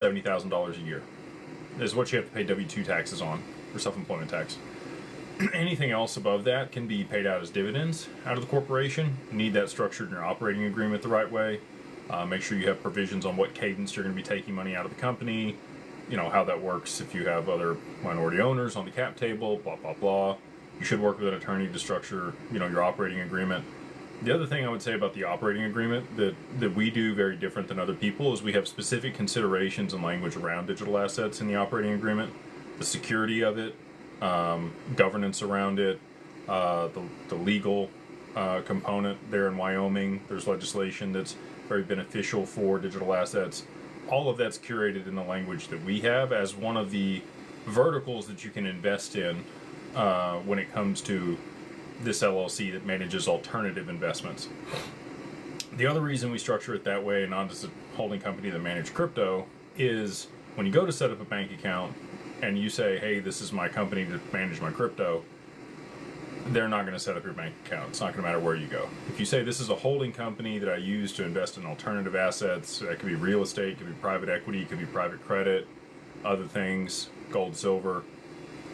$70,000 a year is what you have to pay W-2 taxes on, or self-employment tax. Anything else above that can be paid out as dividends out of the corporation. You need that structured in your operating agreement the right way. Make sure you have provisions on what cadence you're going to be taking money out of the company, you know, how that works if you have other minority owners on the cap table, blah, blah, blah. You should work with an attorney to structure, you know, your operating agreement. The other thing I would say about the operating agreement that we do very different than other people is we have specific considerations and language around digital assets in the operating agreement. The security of it, governance around it, the legal component there in Wyoming. There's legislation that's very beneficial for digital assets. All of that's curated in the language that we have as one of the verticals that you can invest in when it comes to this LLC that manages alternative investments. The other reason we structure it that way, and not as a holding company that manages crypto, is when you go to set up a bank account and you say, hey, this is my company to manage my crypto, they're not going to set up your bank account. It's not going to matter where you go. If you say this is a holding company that I use to invest in alternative assets, that could be real estate, could be private equity, could be private credit, other things, gold, silver,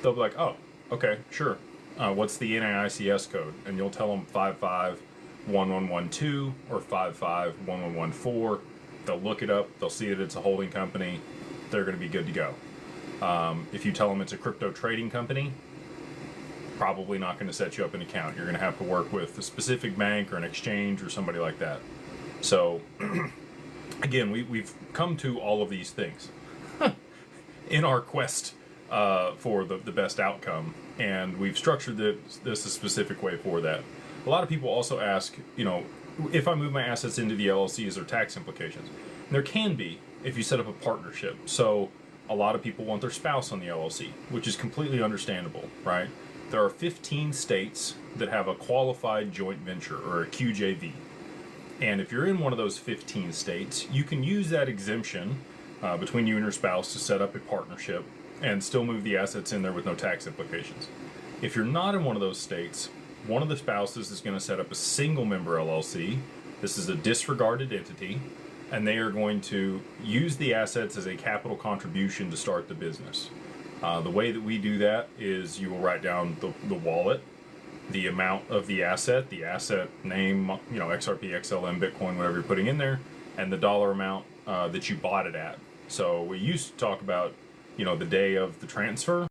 they'll be like, oh, okay, sure. What's the NAICS code? And you'll tell them 551112 or 551114. They'll look it up. They'll see that it's a holding company. They're going to be good to go. If you tell them it's a crypto trading company, probably not going to set you up an account. You're going to have to work with a specific bank or an exchange or somebody like that. So, again, we've come to all of these things in our quest for the best outcome, and we've structured this a specific way for that. A lot of people also ask, you know, if I move my assets into the LLC, is there tax implications? And there can be if you set up a partnership. So a lot of people want their spouse on the LLC, which is completely understandable, right? There are 15 states that have a qualified joint venture, or a QJV. And if you're in one of those 15 states, you can use that exemption between you and your spouse to set up a partnership and still move the assets in there with no tax implications. If you're not in one of those states, one of the spouses is going to set up a single member LLC. This is a disregarded entity, and they are going to use the assets as a capital contribution to start the business. The way that we do that is you will write down the wallet, the amount of the asset name, you know, XRP, XLM, Bitcoin, whatever you're putting in there, and the dollar amount that you bought it at. So we used to talk about, you know, the day of the transfer.